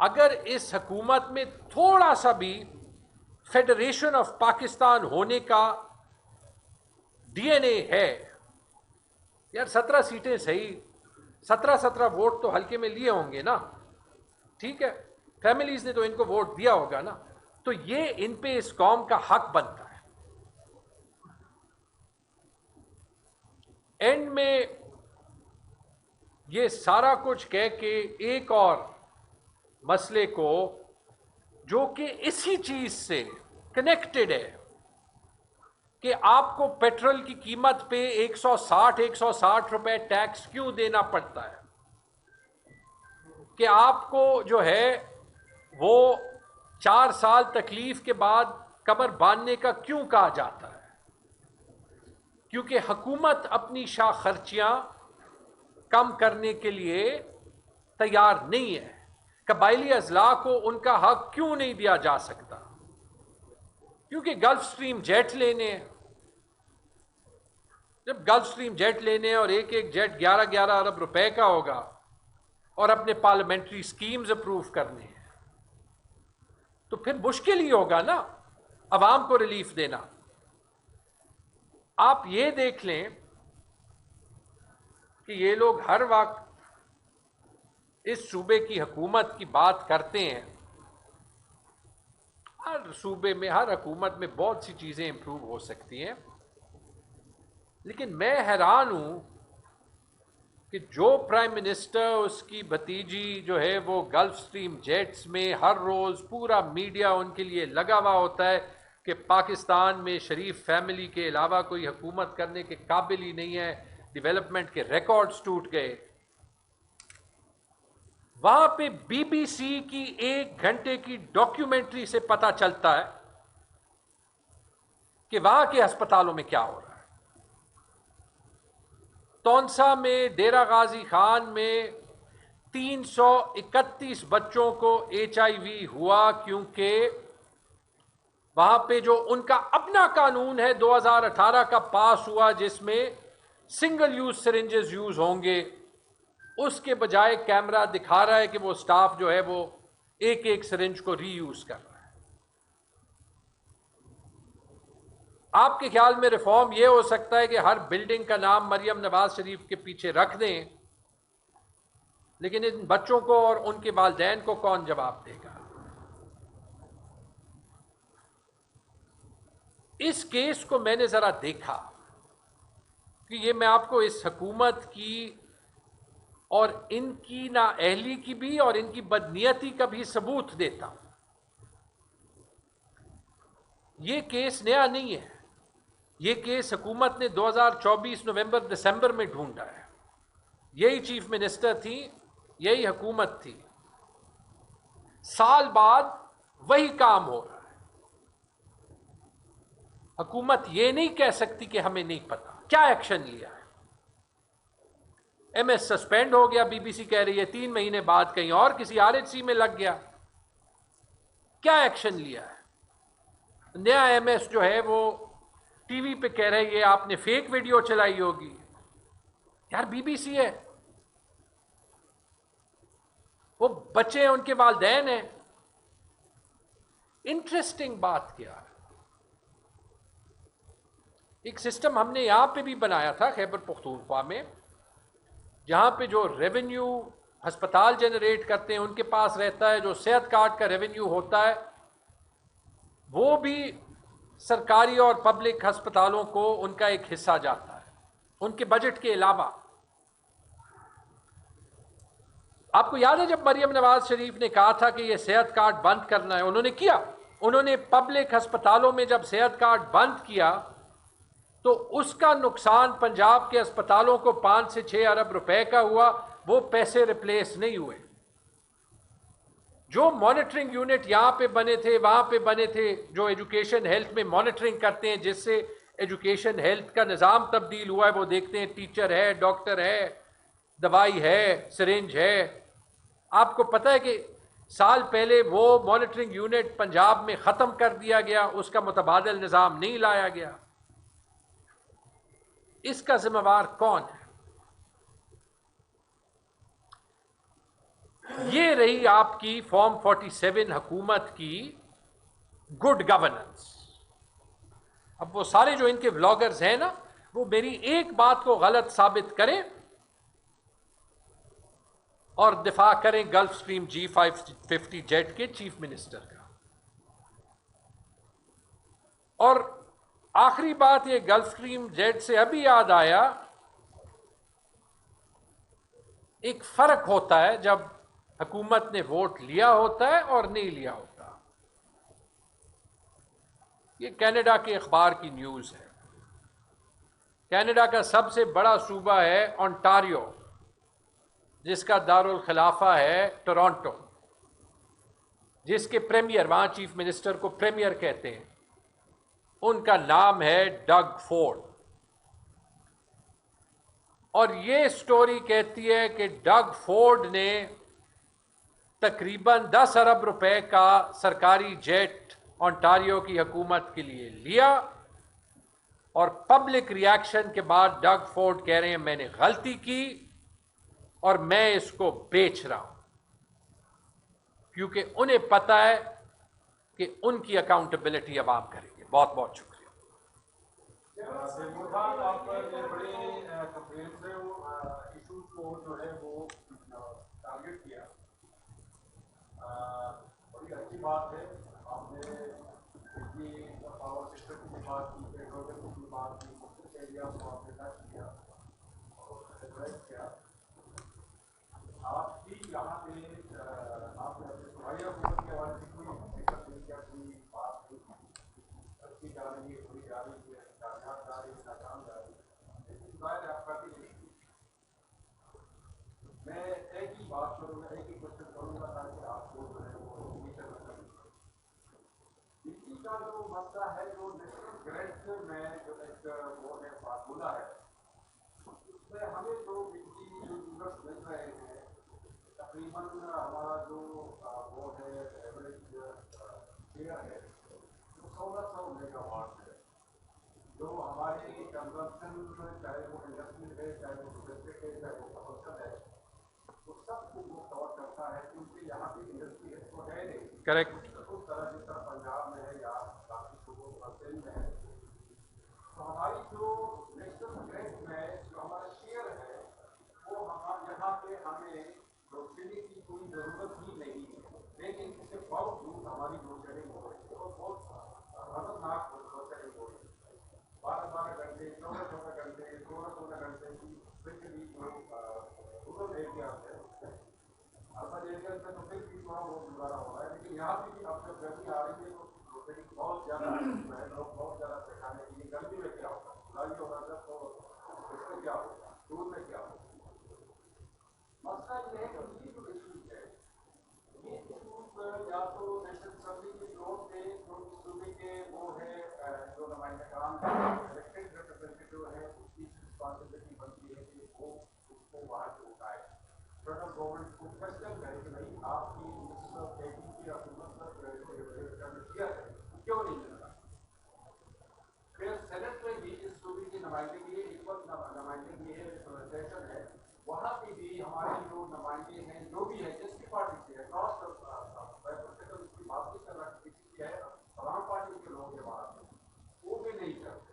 اگر اس حکومت میں تھوڑا سا بھی فیڈریشن آف پاکستان ہونے کا ڈی این اے ہے، یار 17 سیٹیں صحیح، 17 ووٹ تو حلقے میں لیے ہوں گے نا، ٹھیک ہے، فیملیز نے تو ان کو ووٹ دیا ہوگا نا، تو یہ ان پہ اس قوم کا حق بنتا ہے۔ اینڈ میں یہ سارا کچھ کہہ کے ایک اور مسئلے کو جو کہ اسی چیز سے کنیکٹڈ ہے کہ آپ کو پیٹرول کی قیمت پہ 160 روپے ٹیکس کیوں دینا پڑتا ہے، کہ آپ کو جو ہے وہ 4 سال تکلیف کے بعد کمر باندھنے کا کیوں کہا جاتا ہے؟ کیونکہ حکومت اپنی شاہ خرچیاں کم کرنے کے لیے تیار نہیں ہے۔ قبائلی اضلاع کو ان کا حق کیوں نہیں دیا جا سکتا؟ کیونکہ گلف سٹریم جیٹ لینے ہیں، جب گلف سٹریم جیٹ لینے ہیں اور ایک جیٹ 11 ارب روپے کا ہوگا اور اپنے پارلیمنٹری سکیمز اپروو کرنے ہیں، تو پھر مشکل ہی ہوگا نا عوام کو ریلیف دینا۔ آپ یہ دیکھ لیں کہ یہ لوگ ہر وقت اس صوبے کی حکومت کی بات کرتے ہیں، ہر صوبے میں ہر حکومت میں بہت سی چیزیں امپروو ہو سکتی ہیں، لیکن میں حیران ہوں کہ جو پرائم منسٹر اس کی بھتیجی جو ہے وہ گلف سٹریم جیٹس میں ہر روز پورا میڈیا ان کے لیے لگا ہوا ہوتا ہے کہ پاکستان میں شریف فیملی کے علاوہ کوئی حکومت کرنے کے قابل ہی نہیں ہے، ڈیولپمنٹ کے ریکارڈز ٹوٹ گئے۔ وہاں پہ بی بی سی کی 1 گھنٹے کی ڈاکیومنٹری سے پتہ چلتا ہے کہ وہاں کے ہسپتالوں میں کیا ہو رہا ہے۔ تونسا میں ڈیرہ غازی خان میں 331 بچوں کو HIV ہوا، کیونکہ وہاں پہ جو ان کا اپنا قانون ہے 2018 کا پاس ہوا جس میں سنگل یوز سرنجز یوز ہوں گے، اس کے بجائے کیمرہ دکھا رہا ہے کہ وہ سٹاف جو ہے وہ ایک ایک سرنج کو ری یوز کر رہا ہے۔ آپ کے خیال میں ریفارم یہ ہو سکتا ہے کہ ہر بلڈنگ کا نام مریم نواز شریف کے پیچھے رکھ دیں، لیکن ان بچوں کو اور ان کے والدین کو کون جواب دے گا؟ اس کیس کو میں نے ذرا دیکھا کہ یہ میں آپ کو اس حکومت کی اور ان کی نااہلی کی بھی اور ان کی بدنیتی کا بھی ثبوت دیتا ہوں۔ یہ کیس نیا نہیں ہے، یہ کیس حکومت نے 2024 نومبر دسمبر میں ڈھونڈا ہے، یہی چیف منسٹر تھی، یہی حکومت تھی، سال بعد وہی کام ہو رہا ہے۔ حکومت یہ نہیں کہہ سکتی کہ ہمیں نہیں پتا کیا ایکشن لیا ہے۔ ایم ایس سسپینڈ ہو گیا، بی بی سی کہہ رہی ہے 3 مہینے بعد کہیں اور کسی آر ایچ سی میں لگ گیا، کیا ایکشن لیا ہے؟ نیا ایم ایس جو ہے وہ ٹی وی پہ کہہ رہے یہ آپ نے فیک ویڈیو چلائی ہوگی۔ یار بی بی سی ہے، وہ بچے ہیں، ان کے والدین ہیں۔ انٹرسٹنگ بات کیا ہے، ایک سسٹم ہم نے یہاں پہ بھی بنایا تھا خیبر پختونخوا میں، جہاں پہ جو ریونیو ہسپتال جنریٹ کرتے ہیں ان کے پاس رہتا ہے، جو صحت کارڈ کا ریونیو ہوتا ہے وہ بھی سرکاری اور پبلک ہسپتالوں کو ان کا ایک حصہ جاتا ہے ان کے بجٹ کے علاوہ۔ آپ کو یاد ہے جب مریم نواز شریف نے کہا تھا کہ یہ صحت کارڈ بند کرنا ہے، انہوں نے کیا، انہوں نے پبلک ہسپتالوں میں جب صحت کارڈ بند کیا تو اس کا نقصان پنجاب کے ہسپتالوں کو 5 سے 6 ارب روپے کا ہوا، وہ پیسے ریپلیس نہیں ہوئے۔ جو مانیٹرنگ یونٹ یہاں پہ بنے تھے وہاں پہ بنے تھے، جو ایجوکیشن ہیلتھ میں مانیٹرنگ کرتے ہیں جس سے ایجوکیشن ہیلتھ کا نظام تبدیل ہوا ہے، وہ دیکھتے ہیں ٹیچر ہے، ڈاکٹر ہے، دوائی ہے، سرنج ہے۔ آپ کو پتہ ہے کہ سال پہلے وہ مانیٹرنگ یونٹ پنجاب میں ختم کر دیا گیا، اس کا متبادل نظام نہیں لایا گیا۔ اس کا ذمہ وار کون ہے؟ یہ رہی آپ کی فارم 47 حکومت کی گڈ گورننس۔ اب وہ سارے جو ان کے ولاگرز ہیں نا، وہ میری ایک بات کو غلط ثابت کریں اور دفاع کریں گلف سٹریم G550 جیٹ کے چیف منسٹر کا۔ اور آخری بات یہ گلف سٹریم جیٹ سے ابھی یاد آیا، ایک فرق ہوتا ہے جب حکومت نے ووٹ لیا ہوتا ہے اور نہیں لیا ہوتا۔ یہ کینیڈا کے اخبار کی نیوز ہے۔ کینیڈا کا سب سے بڑا صوبہ ہے اونٹاریو، جس کا دارالخلافہ ہے ٹورانٹو، جس کے پریمیئر، وہاں چیف منسٹر کو پریمیئر کہتے ہیں، ان کا نام ہے ڈگ فورڈ۔ اور یہ سٹوری کہتی ہے کہ ڈگ فورڈ نے تقریباً 10 ارب روپے کا سرکاری جیٹ اونٹاریو کی حکومت کے لیے لیا، اور پبلک ریاکشن کے بعد ڈگ فورڈ کہہ رہے ہیں میں نے غلطی کی اور میں اس کو بیچ رہا ہوں، کیونکہ انہیں پتہ ہے کہ ان کی اکاؤنٹیبلٹی عوام کریں گے۔ بہت بہت شکریہ۔ آپ نے بڑے کمپریہنسو ایشوز کو جو ہے وہ ٹارگیٹ کیا، بڑی اچھی بات ہے۔ آپ نے پاور سسٹم کی بات کی، پیٹرولیم کی بات کی، مختلف ایریاز کو آپ نے ٹچ کیا اور ایڈریس کیا۔ آپ کی یہاں پہ آپ نے اپنے صوبائی حکومت کے حوالے سے کوئی فکر نہیں کیا، کوئی بات نہیں اچھی جا رہی ہے، بری جا رہی ہے، کامیاب جا رہی ہے، ناکام جا رہی ہے، لیکن ظاہر ہے آپ کا بھی نہیں۔ میں ایک ہی بات کروں گا، ایک ہی کوشچن کروں گا تاکہ آپ کو جو ہے وہ نیچر میں بجلی کا جو مسئلہ ہے، جو نیشنل گریڈ میں جو ایک وہ ہے فارمولہ ہے، اس میں ہمیں جو بجلی جو یونٹس مل رہے ہیں تقریباً ہمارا جو وہ ہے ایوریج شیئر ہے وہ میگا واٹ ہے جو ہماری کنزمپشن چاہے وہ انڈسٹری ہے چاہے وہ ڈومیسٹک ہے چاہے وہ کمرشل ہے وہ سب کو وہ کور کرتا ہے کیونکہ یہاں پہ انڈسٹری ہے تو ہے نہیں کریکٹ. اس طرح جس طرح پنجاب میں ہے یا باقی صوبوں اور سندھ میں ہے تو ہماری جو نیشنل گریڈ میں جو ہمارا شیئر ہے وہ یہاں پہ ہمیں لوڈ شیڈنگ کی کوئی ضرورت ہی نہیں ہے لیکن اس کے باوجود ہماری لوڈ شیڈنگ ہو رہی ہے اور بہت خطرناک لوڈ شیڈنگ ہو رہی ہے 12 گھنٹے 14 گھنٹے 16 گھنٹے کی اسپیشلی جو رورل ایریاز ہے اربن ایریاز میں تو پھر بھی تھوڑا بہت گزارا ہو رہا ہے لیکن یہاں پہ بھی اب جب گرمی آ رہی ہے تو لوڈ شیڈنگ بہت زیادہ ہے لوگ بہت زیادہ پریشان ہے کہ گرمی میں کیا ہوگا جولائی ہو رہا ہے تو اس میں کیا ہوگا جون میں کیا ہوگا مسئلہ یہ ہے کہ یہ جو ایشوز ہے یہ ایشوز یا تو نیشنل اسمبلی کے فلور پہ جو صوبے کے وہ ہے جو نمائندہ کرام الیکٹڈ ریپرزینٹیٹیو ہے اس کی رسپانسبلٹی بنتی ہے کہ وہ اس کو وہاں سے اٹھائے فیڈرل گورنمنٹ کو کوشچن کرے کہ بھائی آپ کی کیا ہے کیوں نہیں مل رہا پھر سینٹ میں بھی اس صوبے کی نمائندگی ایکول نمائندگی ہے ریپرزنٹیشن ہے وہاں پہ بھی ہمارے جو نمائندے ہیں جو بھی ہے جس کی پارٹی سے ہے کراس اس کی بات نہیں کر رہا کسی کی ہے تمام پارٹی کے لوگ ہیں وہاں پہ وہ بھی نہیں کرتے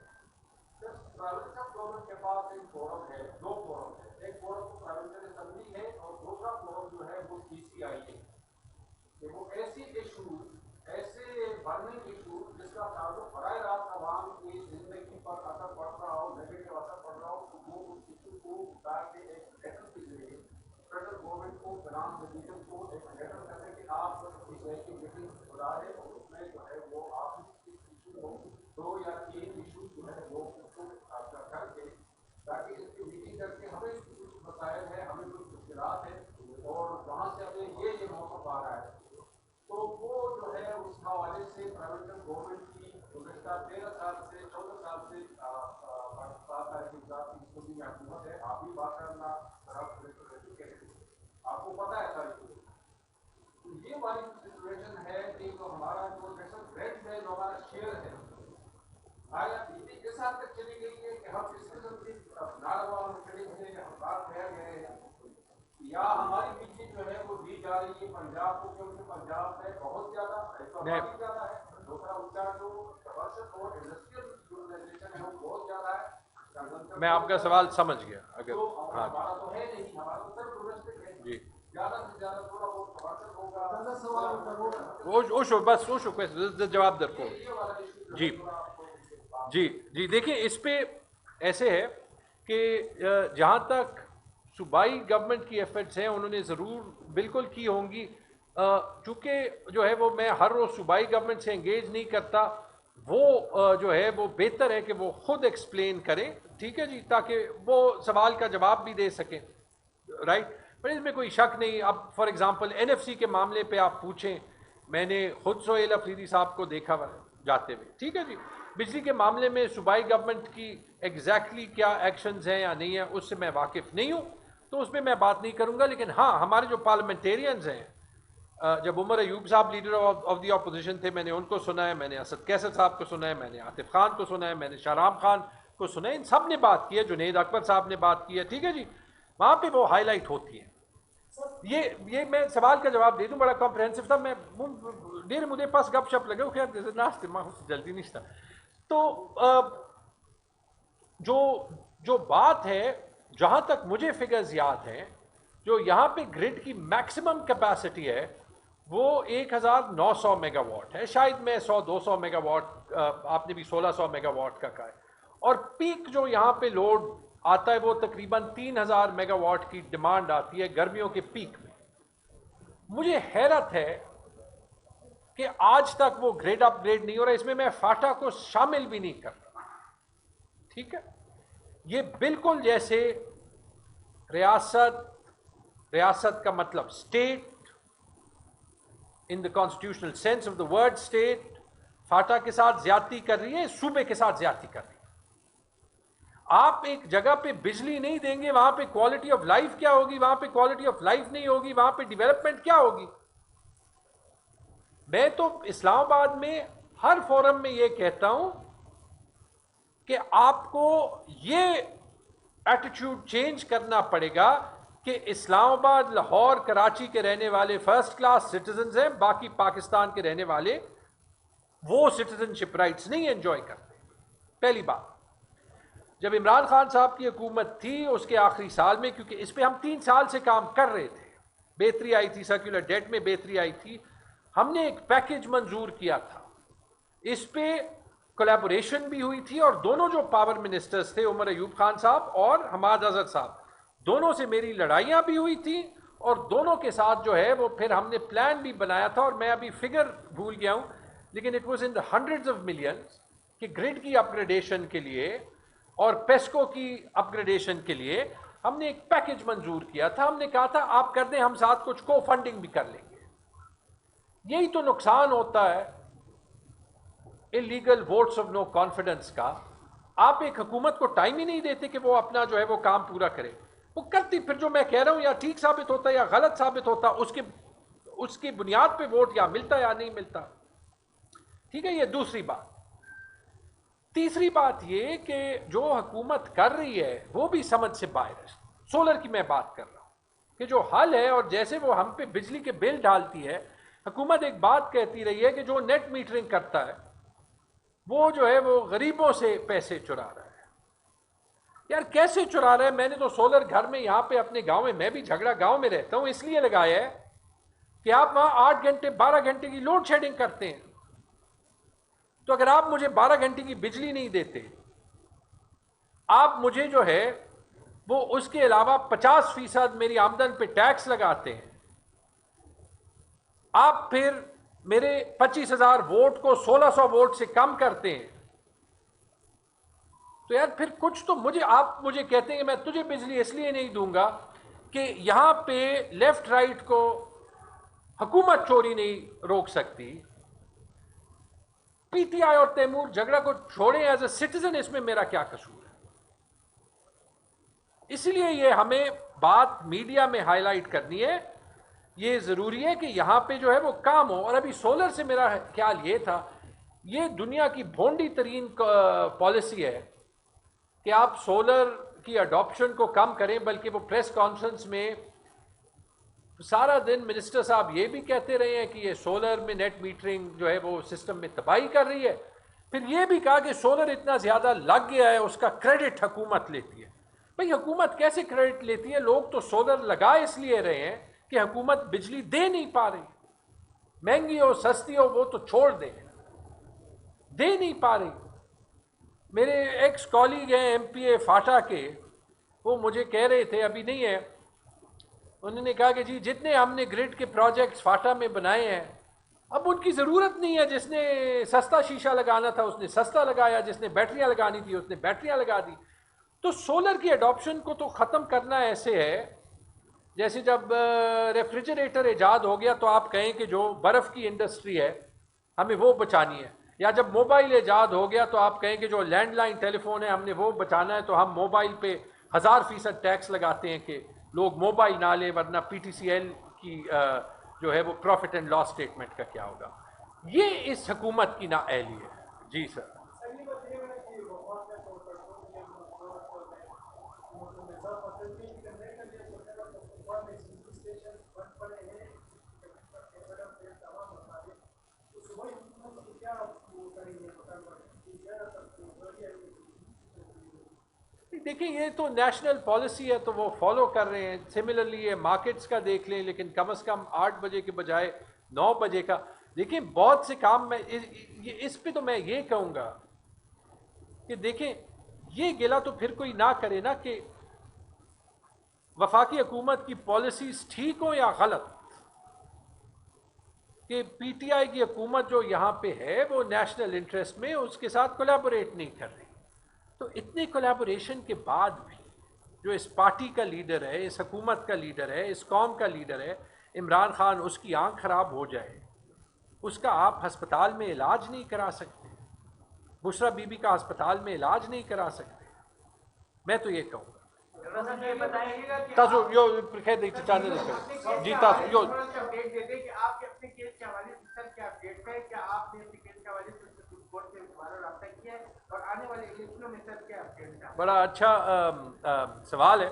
پروونشل گورنمنٹ کے پاس ایک فورم ہے دو فورم ہے ایک فورم تو پروونشل اسمبلی ہے اور دوسرا فورم جو ہے وہ پی سی آئی ہے کہ وہ ایسی ایشوز ایسے برننگ ایشوز جس کا تعلق براہ راست عوام کی زندگی پر اثر پڑ رہا ہو نیگیٹو اثر پڑ رہا ہو تو وہ اس ایشو کو اٹھا کے ایک لیٹر کے ذریعے فیڈرل گورنمنٹ کو فنانس ڈویژن کو ایک لیٹر کریں کہ آپ اس کی میٹنگ بلا رہے اور اس میں جو ہے وہ آپ اس ایشو کو 2 یا 3 ایشو جو ہے وہ کر کے تاکہ اس کی میٹنگ کر کے ہمیں کچھ مسائل ہے ہمیں کچھ مشکلات ہیں اور وہاں سے ہمیں یہ موقف آ رہا ہے تو وہ جو ہے اس حوالے سے پروونشل گورنمنٹ کی گزشتہ 13 سال سے 14 سال سے پاکستان کی صوبے میں حکومت ہے آپ بھی بات کرنا آپ کو پتہ ہے ساری چیزیں تو یہ ہماری سچویشن ہے کہ جو ہمارا جو نیشنل گریڈ ہے جو ہمارا شیئر ہے آیا نیتی اس حد تک چلی گئی ہے کہ ہم اس قسم کی ناروا شیئرنگ سے ہم بات رہ گئے ہیں یا ہماری پیچھے جو ہے وہ دی جا رہی ہے پنجاب کو کیونکہ پنجاب میں بہت زیادہ ایک تو آبادی زیادہ ہے دوسرا ان کا جو کمرشل اور انڈسٹریل یوٹیلائزیشن ہے وہ بہت زیادہ ہے میں آپ کا سوال سمجھ گیا اگر ہاں ہمارا تو ہے نہیں ہمارا تو صرف ڈومیسٹک ہے جی زیادہ سے زیادہ تھوڑا بہت کمرشل ہوگا اوشو بس اوشو جواب در کو جی جی جی دیکھیں اس پہ ایسے ہے کہ جہاں تک صوبائی گورنمنٹ کی ایفرٹس ہیں انہوں نے ضرور بالکل کی ہوں گی چونکہ جو ہے وہ میں ہر روز صوبائی گورنمنٹ سے انگیج نہیں کرتا وہ جو ہے وہ بہتر ہے کہ وہ خود ایکسپلین کریں ٹھیک ہے جی تاکہ وہ سوال کا جواب بھی دے سکیں رائٹ پر اس میں کوئی شک نہیں اب for example N F C کے معاملے پہ آپ پوچھیں میں نے خود سہیل افریدی صاحب کو دیکھا جاتے ہوئے ٹھیک ہے جی بجلی کے معاملے میں صوبائی گورنمنٹ کی ایگزیکٹلی کیا ایکشنز ہیں یا نہیں ہیں اس سے میں واقف نہیں ہوں تو اس میں میں بات نہیں کروں گا لیکن ہاں ہمارے جو پارلیمنٹیرینز ہیں جب عمر ایوب صاحب لیڈر آف دی اپوزیشن تھے میں نے ان کو سنا ہے میں نے اسد کیسر صاحب کو سنا ہے میں نے عاطف خان کو سنا ہے میں نے شاہرام خان کو سنا ہے ان سب نے بات کی ہے جنید اکبر صاحب نے بات کی ہے ٹھیک ہے جی وہاں پہ وہ ہائی لائٹ ہوتی ہے یہ میں سوال کا جواب دے دوں بڑا کمپریہنسو تھا میں دیر مجھے پاس گپ شپ لگے خیر ناشتے میں جلدی نہیں تھا تو جو بات ہے جہاں تک مجھے فگرز یاد ہیں جو یہاں پہ گرڈ کی میکسیمم کیپیسٹی ہے وہ 1900 میگا واٹ ہے شاید میں 100-200 میگا واٹ آپ نے بھی 1600 میگا واٹ کا کہا ہے اور پیک جو یہاں پہ لوڈ آتا ہے وہ تقریباً 3000 میگا واٹ کی ڈیمانڈ آتی ہے گرمیوں کے پیک میں مجھے حیرت ہے کہ آج تک وہ گریڈ اپ گریڈ نہیں ہو رہا اس میں میں فاٹا کو شامل بھی نہیں کر رہا ٹھیک ہے یہ بالکل جیسے ریاست کا مطلب state in the constitutional sense of the word state FATA کے ساتھ زیادتی کر رہی ہے صوبے کے ساتھ زیادتی کر رہی ہے آپ ایک جگہ پہ بجلی نہیں دیں گے وہاں پہ کوالٹی آف لائف کیا ہوگی وہاں پہ کوالٹی آف لائف نہیں ہوگی وہاں پہ ڈیولپمنٹ کیا ہوگی میں تو اسلام آباد میں ہر فورم میں یہ کہتا ہوں کہ آپ کو یہ ایٹیٹیوڈ چینج کرنا پڑے گا کہ اسلام آباد، لاہور، کراچی کے رہنے والے فرسٹ کلاس سٹیزنز ہیں، باقی پاکستان کے رہنے والے وہ سٹیزن شپ رائٹس نہیں انجوائے کرتے. پہلی بات، جب عمران خان صاحب کی حکومت تھی اس کے آخری سال میں، کیونکہ اس پہ ہم 3 سال سے کام کر رہے تھے، بہتری آئی تھی، سرکولر ڈیٹ میں بہتری آئی تھی، ہم نے ایک پیکج منظور کیا تھا، اس پہ کولیبوریشن بھی ہوئی تھی، اور دونوں جو پاور منسٹرز تھے، عمر ایوب خان صاحب اور حماد اظہر صاحب، دونوں سے میری لڑائیاں بھی ہوئی تھی، اور دونوں کے ساتھ جو ہے وہ پھر ہم نے پلان بھی بنایا تھا، اور میں ابھی فگر بھول گیا ہوں لیکن it was in the hundreds of millions, کہ گرڈ کی اپ گریڈیشن کے لیے اور پیسکو کی اپ گریڈیشن کے لیے ہم نے ایک پیکج منظور کیا تھا. ہم نے کہا تھا آپ کر دیں، ہم ساتھ کچھ کو فنڈنگ بھی کر لیں گے. یہی تو نقصان ہوتا ہے illegal votes of no confidence کا. آپ ایک حکومت کو ٹائم ہی نہیں دیتے کہ وہ اپنا جو ہے وہ کام پورا کرے. وہ کرتی، پھر جو میں کہہ رہا ہوں یا ٹھیک ثابت ہوتا ہے یا غلط ثابت ہوتا، اس کی بنیاد پہ ووٹ یا ملتا یا نہیں ملتا. ٹھیک ہے، یہ دوسری بات. تیسری بات یہ کہ جو حکومت کر رہی ہے وہ بھی سمجھ سے باہر ہے. سولر کی میں بات کر رہا ہوں کہ جو حل ہے، اور جیسے وہ ہم پہ بجلی کے بل ڈالتی ہے، حکومت ایک بات کہتی رہی ہے کہ جو نیٹ میٹرنگ کرتا ہے وہ جو ہے وہ غریبوں سے پیسے چرا رہا ہے. یار کیسے چرا رہا ہے؟ میں نے تو سولر گھر میں یہاں پہ اپنے گاؤں میں بھی جھگڑا گاؤں میں رہتا ہوں اس لیے لگایا ہے کہ آپ وہاں 8 گھنٹے 12 گھنٹے کی لوڈ شیڈنگ کرتے ہیں. تو اگر آپ مجھے 12 گھنٹے کی بجلی نہیں دیتے، آپ مجھے جو ہے وہ اس کے علاوہ 50% میری آمدن پہ ٹیکس لگاتے ہیں، آپ پھر میرے 25,000 ووٹ کو 1,600 ووٹ سے کم کرتے ہیں، تو یار پھر کچھ تو آپ مجھے کہتے ہیں کہ میں تجھے بجلی اس لیے نہیں دوں گا کہ یہاں پہ لیفٹ رائٹ کو حکومت چوری نہیں روک سکتی. پی ٹی آئی اور تیمور جھگڑا کو چھوڑیں، ایز اے سٹیزن اس میں میرا کیا قصور ہے؟ اس لیے یہ ہمیں بات میڈیا میں ہائی لائٹ کرنی ہے. یہ ضروری ہے کہ یہاں پہ جو ہے وہ کام ہو. اور ابھی سولر سے میرا خیال یہ تھا، یہ دنیا کی بھونڈی ترین پالیسی ہے کہ آپ سولر کی اڈاپشن کو کم کریں، بلکہ وہ پریس کانفرنس میں سارا دن منسٹر صاحب یہ بھی کہتے رہے ہیں کہ یہ سولر میں نیٹ میٹرنگ جو ہے وہ سسٹم میں تباہی کر رہی ہے. پھر یہ بھی کہا کہ سولر اتنا زیادہ لگ گیا ہے اس کا کریڈٹ حکومت لیتی ہے. بھئی حکومت کیسے کریڈٹ لیتی ہے؟ لوگ تو سولر لگا اس لیے رہے ہیں کہ حکومت بجلی دے نہیں پا رہی. مہنگی ہو سستی ہو وہ تو چھوڑ دے نہیں پا رہی. میرے ایکس کالیگ ہیں ایم پی اے فاٹا کے، وہ مجھے کہہ رہے تھے، ابھی نہیں ہے، انہوں نے کہا کہ جی جتنے ہم نے گرڈ کے پروجیکٹس فاٹا میں بنائے ہیں اب ان کی ضرورت نہیں ہے. جس نے سستا شیشہ لگانا تھا اس نے سستا لگایا، جس نے بیٹریاں لگانی تھی اس نے بیٹریاں لگا دی. تو سولر کی اڈاپشن کو تو ختم کرنا ایسے ہے جیسے جب ریفریجریٹر ایجاد ہو گیا تو آپ کہیں کہ جو برف کی انڈسٹری ہے ہمیں وہ بچانی ہے، یا جب موبائل ایجاد ہو گیا تو آپ کہیں کہ جو لینڈ لائن ٹیلی فون ہے ہم نے وہ بچانا ہے، تو ہم موبائل پہ 1000% ٹیکس لگاتے ہیں کہ لوگ موبائل نہ لیں، ورنہ پی ٹی سی ایل کی جو ہے وہ پروفٹ اینڈ لاس اسٹیٹمنٹ کا کیا ہوگا. یہ اس حکومت کی نااہلی ہے. جی سر. دیکھیں یہ تو نیشنل پالیسی ہے تو وہ فالو کر رہے ہیں. سملرلی یہ مارکیٹس کا دیکھ لیں، لیکن کم از کم 8 بجے کے بجائے 9 بجے کا دیکھیں. بہت سے کام میں اس پہ تو میں یہ کہوں گا کہ دیکھیں یہ گلا تو پھر کوئی نہ کرے نا کہ وفاقی حکومت کی پالیسیز ٹھیک ہوں یا غلط، کہ پی ٹی آئی کی حکومت جو یہاں پہ ہے وہ نیشنل انٹرسٹ میں اس کے ساتھ کولیبوریٹ نہیں کر رہی. تو اتنے کولیبوریشن کے بعد بھی جو اس پارٹی کا لیڈر ہے، اس حکومت کا لیڈر ہے، اس قوم کا لیڈر ہے عمران خان، اس کی آنکھ خراب ہو جائے، اس کا آپ ہسپتال میں علاج نہیں کرا سکتے، بشرا بی بی کا ہسپتال میں علاج نہیں کرا سکتے. میں تو یہ کہوں گا تاسو یو خیر دیکھ چاندے جی تاسو یو اور آنے والے الیکشنوں میں سر کیا اپڈیٹ ہے؟ بڑا اچھا سوال ہے.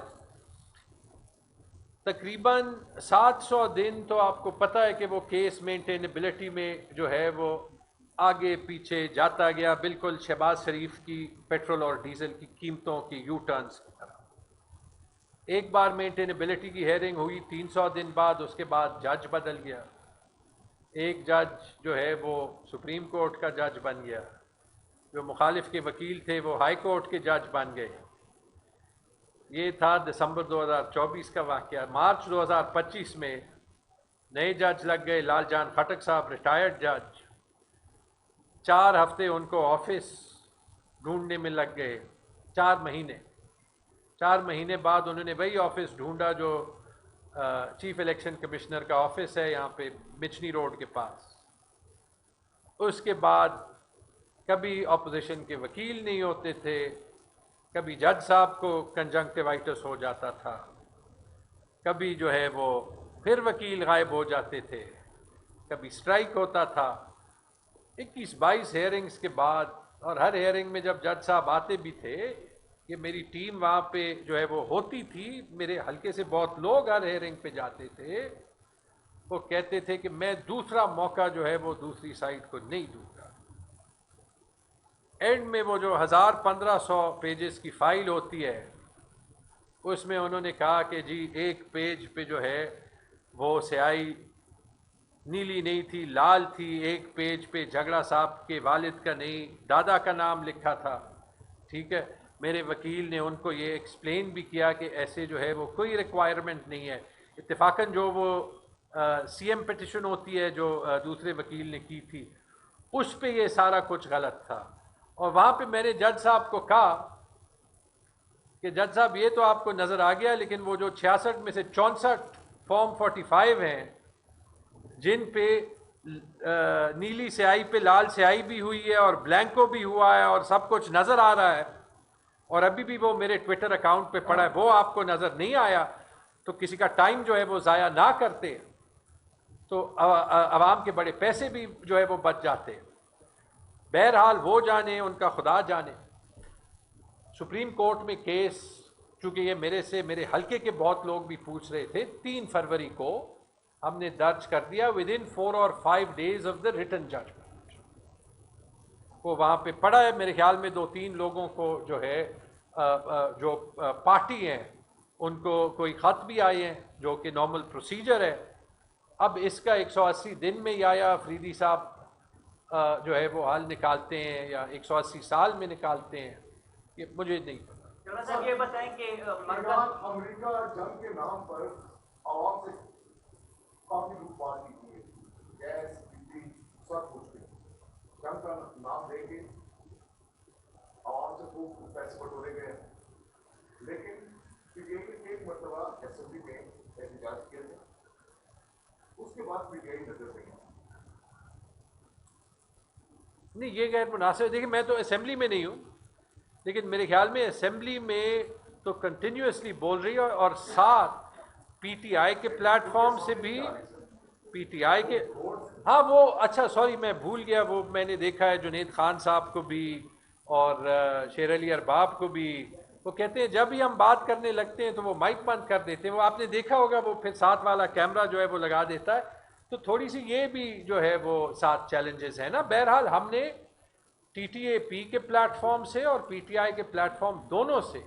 تقریباً 700 دن تو آپ کو پتہ ہے کہ وہ کیس مینٹینیبلٹی میں جو ہے وہ آگے پیچھے جاتا گیا، بالکل شہباز شریف کی پیٹرول اور ڈیزل کی قیمتوں کی یو ٹرنز کی طرح. ایک بار مینٹینیبلٹی کی ہیئرنگ ہوئی 300 دن بعد، اس کے بعد جج بدل گیا. ایک جج جو ہے وہ سپریم کورٹ کا جج بن گیا، جو مخالف کے وکیل تھے وہ ہائی کورٹ کے جج بن گئے. یہ تھا دسمبر 2024 کا واقعہ. مارچ 2025 میں نئے جج لگ گئے، لال جان خٹک صاحب ریٹائرڈ جج. 4 ہفتے ان کو آفس ڈھونڈنے میں لگ گئے، 4 مہینے بعد انہوں نے وہی آفس ڈھونڈا جو چیف الیکشن کمشنر کا آفس ہے یہاں پہ مچنی روڈ کے پاس. اس کے بعد کبھی اپوزیشن کے وکیل نہیں ہوتے تھے، کبھی جج صاحب کو کنجنکٹیوائٹس ہو جاتا تھا، کبھی جو ہے وہ پھر وکیل غائب ہو جاتے تھے، کبھی سٹرائک ہوتا تھا. 21-22 ہیئرنگز کے بعد، اور ہر ہیئرنگ میں جب جج صاحب آتے بھی تھے، کہ میری ٹیم وہاں پہ جو ہے وہ ہوتی تھی، میرے حلقے سے بہت لوگ ہر ہیئرنگ پہ جاتے تھے، وہ کہتے تھے کہ میں دوسرا موقع جو ہے وہ دوسری سائڈ کو نہیں دوں گا. اینڈ میں وہ جو 1500 پیجز کی فائل ہوتی ہے، اس میں انہوں نے کہا کہ جی ایک پیج پہ جو ہے وہ سیاہی نیلی نہیں تھی، لال تھی. ایک پیج پہ جھگڑا صاحب کے والد کا نہیں، دادا کا نام لکھا تھا. ٹھیک ہے، میرے وکیل نے ان کو یہ ایکسپلین بھی کیا کہ ایسے جو ہے وہ کوئی ریکوائرمنٹ نہیں ہے. اتفاقاً جو وہ سی ایم پٹیشن ہوتی ہے جو دوسرے وکیل نے کی تھی، اس پہ یہ سارا کچھ غلط تھا. اور وہاں پہ میں نے جج صاحب کو کہا کہ جج صاحب یہ تو آپ کو نظر آ گیا، لیکن وہ جو 66 میں سے 64 فارم 45 ہیں جن پہ نیلی سیاہی پہ لال سیاہی بھی ہوئی ہے اور بلینکو بھی ہوا ہے اور سب کچھ نظر آ رہا ہے، اور ابھی بھی وہ میرے ٹویٹر اکاؤنٹ پہ پڑا ہے، وہ آپ کو نظر نہیں آیا، تو کسی کا ٹائم جو ہے وہ ضائع نہ کرتے تو عوام کے بڑے پیسے بھی جو ہے وہ بچ جاتے. بہرحال وہ جانے، ان کا خدا جانے. سپریم کورٹ میں کیس، چونکہ یہ میرے حلقے کے بہت لوگ بھی پوچھ رہے تھے، 3 فروری کو ہم نے درج کر دیا ودن 4 اور 5 days of the written judgment. وہ وہاں پہ پڑا ہے، میرے خیال میں 2-3 لوگوں کو جو ہے جو پارٹی ہیں ان کو کوئی خط بھی آئے ہیں جو کہ نارمل پروسیجر ہے. اب اس کا 180 دن میں یا افریدی صاحب جو ہے وہ حل نکالتے ہیں یا 180 سال میں نکالتے ہیں، یہ مجھے نہیں پتا. چلو صاحب یہ بتائیں کہ امریکہ جنگ کے نام پر عوام سے کافی لوٹ کی ہے، گیس بجلی سب کچھ. جنگ کا نام دے کے عوام سے خوب پیسے بٹورے گئے، لیکن پھر یہ ایک مرتبہ اسمبلی میں احتجاج کیا گیا، اس کے بعد پھر یہی نظر نہیں. نہیں، یہ غیر مناسب. دیکھیں میں تو اسمبلی میں نہیں ہوں، لیکن میرے خیال میں اسمبلی میں تو کنٹینیوسلی بول رہی ہے، اور ساتھ پی ٹی آئی کے پلیٹ فارم سے بھی، پی ٹی آئی کے، ہاں وہ اچھا سوری میں بھول گیا، وہ میں نے دیکھا ہے جنید خان صاحب کو بھی اور شیر علی ارباب کو بھی، وہ کہتے ہیں جب ہی ہم بات کرنے لگتے ہیں تو وہ مائک بند کر دیتے ہیں. وہ آپ نے دیکھا ہوگا، وہ پھر ساتھ والا کیمرہ جو ہے وہ لگا دیتا ہے. تو تھوڑی سی یہ بھی جو ہے وہ ساتھ چیلنجز ہیں نا. بہرحال ہم نے ٹی ٹی اے پی کے پلیٹ فارم سے اور پی ٹی آئی کے پلیٹ فارم دونوں سے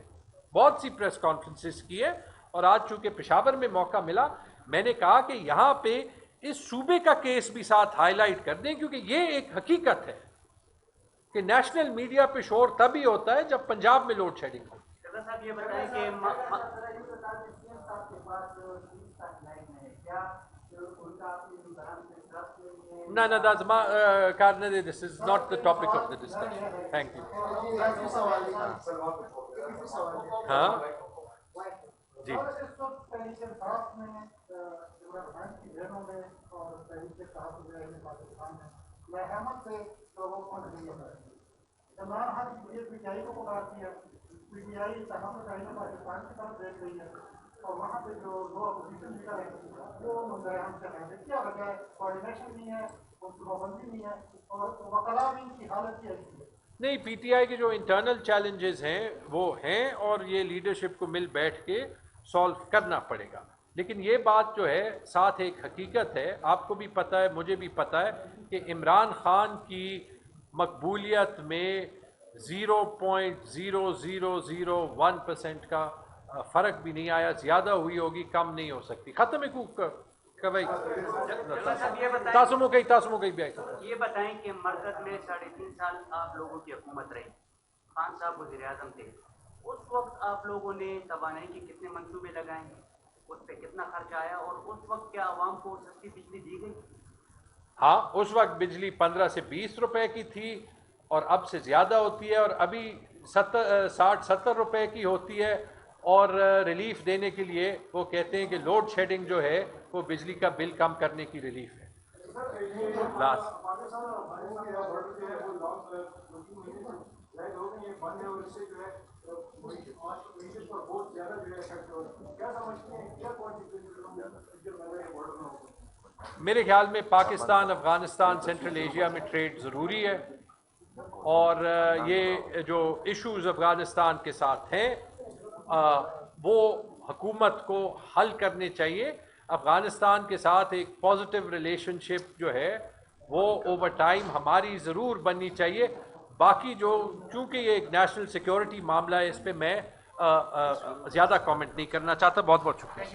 بہت سی پریس کانفرنسز کی ہے، اور آج چونکہ پشاور میں موقع ملا، میں نے کہا کہ یہاں پہ اس صوبے کا کیس بھی ساتھ ہائی لائٹ کر دیں، کیونکہ یہ ایک حقیقت ہے کہ نیشنل میڈیا پہ شور تبھی ہوتا ہے جب پنجاب میں لوڈ شیڈنگ ہو. صاحب یہ بتائیں کہ No, no, that's Karnade, this is not the topic of the discussion. Thank you. ہاں جی. عمران خان کی پی ٹی آئی کو پکارتی ہے، پی ٹی آئی پاکستان کی طرف دیکھ رہی ہے، اور وہاں پہ جو دو اپوزیشن لیڈر ہیں وہ مظاہرے سے ہیں. کیا وجہ ہے؟ کوآرڈینیشن نہیں ہے، منصوبہ بندی نہیں ہے، اور وکلاء بھی ان کی حالت کی ایسی ہے. نہیں, پی ٹی آئی کے جو انٹرنل چیلنجز ہیں وہ ہیں اور یہ لیڈرشپ کو مل بیٹھ کے سولو کرنا پڑے گا. لیکن یہ بات جو ہے ساتھ ایک حقیقت ہے, آپ کو بھی پتہ ہے مجھے بھی پتہ ہے کہ عمران خان کی مقبولیت میں 0.0001% کا فرق بھی نہیں آیا. زیادہ ہوئی ہوگی, کم نہیں ہو سکتی. ختم ہے تاسمو کئی بھی آئی. یہ بتائیں کہ مرکز میں 3.5 سال آپ لوگوں کی حکومت رہی, خان صاحب وزیر اعظم تھے, اس وقت آپ لوگوں نے توانائی کے کتنے منصوبے لگائے ہیں, اس پہ کتنا خرچ آیا, اور اس وقت کیا عوام کو سستی بجلی دی گئی؟ ہاں, اس وقت بجلی 15 سے 20 روپے کی تھی اور اب سے زیادہ ہوتی ہے, اور ابھی 60-70 روپے کی ہوتی ہے. اور ریلیف دینے کے لیے وہ کہتے ہیں کہ لوڈ شیڈنگ جو ہے وہ بجلی کا بل کم کرنے کی ریلیف ہے. میرے خیال میں پاکستان افغانستان سینٹرل ایشیا میں ٹریڈ ضروری ہے, اور یہ جو ایشوز افغانستان کے ساتھ ہیں وہ حکومت کو حل کرنے چاہیے. افغانستان کے ساتھ ایک پازیٹیو ریلیشن شپ جو ہے وہ اوور ٹائم ہماری ضرور بننی چاہیے. باقی جو چونکہ یہ ایک نیشنل سیکیورٹی معاملہ ہے, اس پہ میں زیادہ کامنٹ نہیں کرنا چاہتا. بہت بہت شکریہ.